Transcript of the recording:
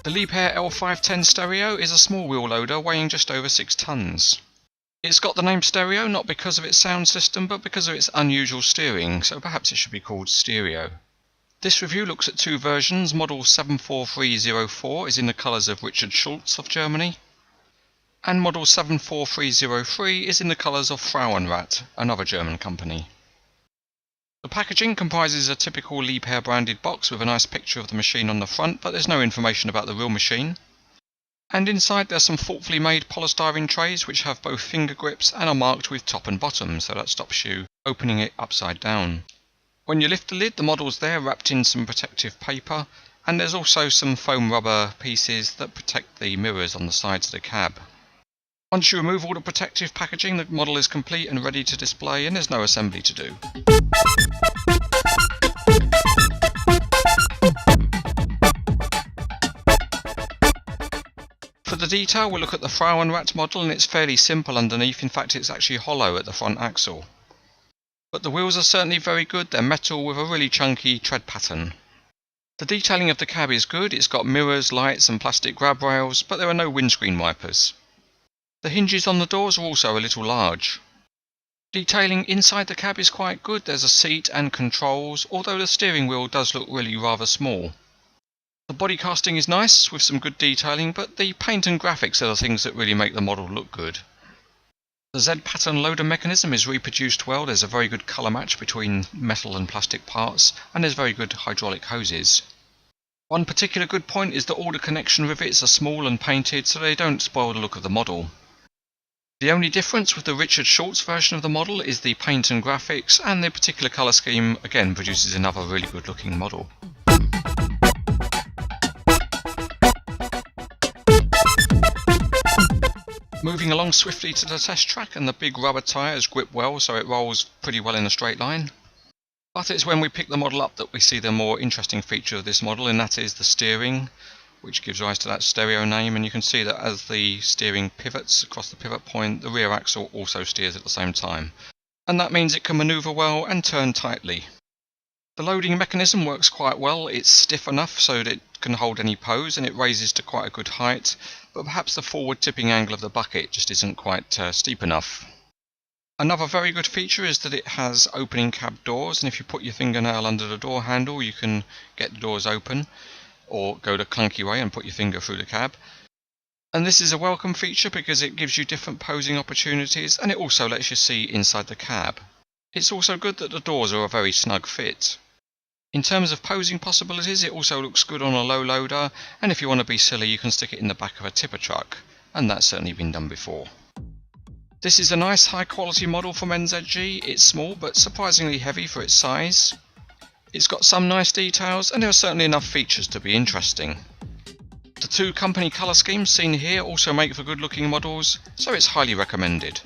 The Liebherr L510 stereo is a small wheel loader weighing just over 6 tons. It's got the name stereo not because of its sound system but because of its unusual steering, so perhaps it should be called stereo. This review looks at two versions. Model 74304 is in the colours of Richard Schultz of Germany, and model 74303 is in the colours of Frauenrat, another German company. The packaging comprises a typical Liebherr branded box with a nice picture of the machine on the front, but there's no information about the real machine. And inside there's some thoughtfully made polystyrene trays which have both finger grips and are marked with top and bottom, so that stops you opening it upside down. When you lift the lid, the model's there wrapped in some protective paper, and there's also some foam rubber pieces that protect the mirrors on the sides of the cab. Once you remove all the protective packaging, the model is complete and ready to display, and there's no assembly to do. For the detail, we'll look at the Frauenrat model, and it's fairly simple underneath. In fact, it's actually hollow at the front axle. But the wheels are certainly very good. They're metal with a really chunky tread pattern. The detailing of the cab is good. It's got mirrors, lights and plastic grab rails, but there are no windscreen wipers. The hinges on the doors are also a little large. Detailing inside the cab is quite good. There's a seat and controls, although the steering wheel does look really rather small. The body casting is nice with some good detailing, but the paint and graphics are the things that really make the model look good. The Z-pattern loader mechanism is reproduced well. There's a very good colour match between metal and plastic parts, and there's very good hydraulic hoses. One particular good point is that all the connection rivets are small and painted, so they don't spoil the look of the model. The only difference with the Richard Schultz version of the model is the paint and graphics, and the particular colour scheme again produces another really good looking model. Moving along swiftly to the test track, and the big rubber tyres grip well, so it rolls pretty well in a straight line. But it's when we pick the model up that we see the more interesting feature of this model, and that is the steering, which gives rise to that stereo name. And you can see that as the steering pivots across the pivot point, the rear axle also steers at the same time. And that means it can manoeuvre well and turn tightly. The loading mechanism works quite well. It's stiff enough so that it can hold any pose, and it raises to quite a good height, but perhaps the forward tipping angle of the bucket just isn't quite steep enough. Another very good feature is that it has opening cab doors, and if you put your fingernail under the door handle you can get the doors open, or go the clunky way and put your finger through the cab. And this is a welcome feature because it gives you different posing opportunities, and it also lets you see inside the cab. It's also good that the doors are a very snug fit. In terms of posing possibilities, it also looks good on a low loader, and if you want to be silly you can stick it in the back of a tipper truck, and that's certainly been done before. This is a nice high quality model from NZG. It's small but surprisingly heavy for its size. It's got some nice details, and there are certainly enough features to be interesting. The two company colour schemes seen here also make for good looking models, so it's highly recommended.